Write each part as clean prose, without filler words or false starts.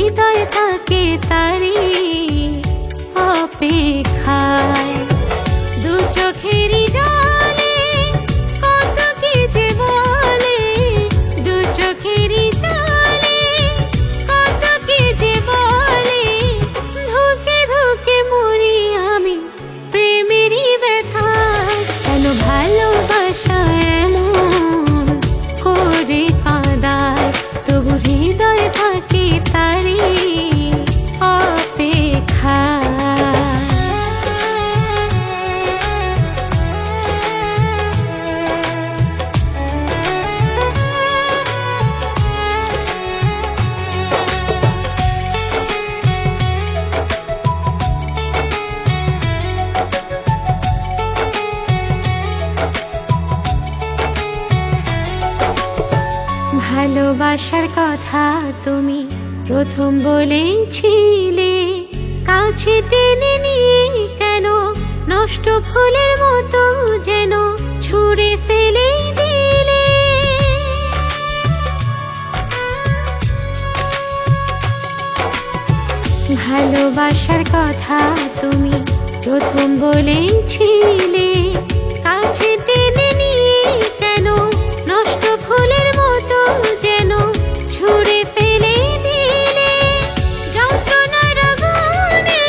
হৃদয় থাকে তারি অপেক্ষায়। দু চোখেরই জলে কত কি যে বলে, দু চোখেরই জলে কত কি যে বলে। ধুকে ধুকে মরি আমি প্রেমেরই ব্যথায়। কেন ভালোবাসা এমন করে কাঁদায়, তবু হৃদয় থাকে তারি অপেক্ষায়। ভালোবাসার কথা তুমি প্রথম বলেছিলে, কাছে টেনে নিয়ে কেন নষ্ট ফুলের মতো যেন ছুঁড়ে ফেলে দিলে। ভালোবাসার কথা তুমি প্রথম বলেছিলে, কাছে টেনে নিয়ে কেন নষ্ট ফুলের মতো যেন ছুঁড়ে ফেলে দিলে। যন্ত্রণার আগুনে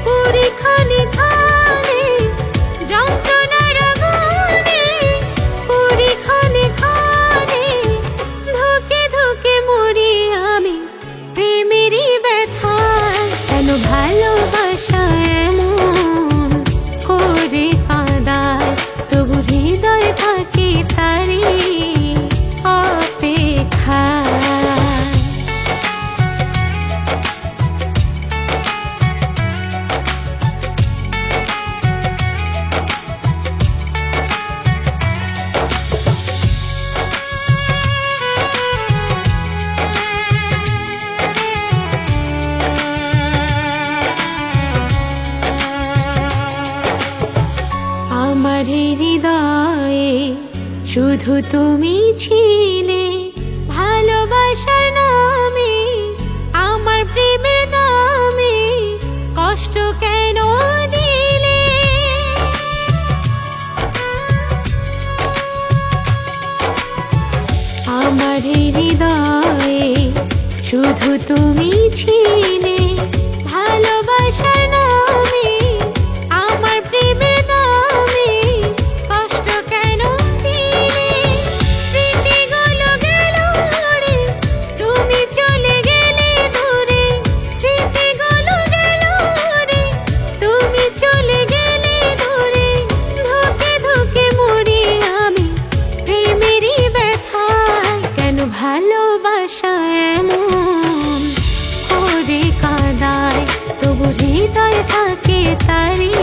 পুরি ক্ষণে ক্ষণে, যন্ত্রণার আগুনে পুরি ক্ষণে ক্ষণে। ধুকে ধুকে মরি আমি প্রেমেরই ব্যথায়। কেন ভালোবাসা এমন করে কাঁদায়, তবু হৃদয় থাকে তারি অপেক্ষায়। আমার হৃদয়ে শুধু তুমি ছিলে, ভালোবাসার নামে আমার প্রেমের নামে কষ্ট কেন দিলে। আমার হৃদয়ে শুধু তুমি ছিলে, ভালোবাসার নামে আমার প্রেমের নামে কষ্ট কেন দিলে। স্মৃতিগুলো গেল উড়ে, তুমি চলে গেলে দূরে। স্মৃতিগুলো গেল উড়ে, তুমি চলে গেলে দূরে। ধুকে ধুকে মরি আমি প্রেমেরই ব্যথায়। কেন ভালোবাসা এমন করে কাঁদায়, তবু হৃদয় থাকে তারি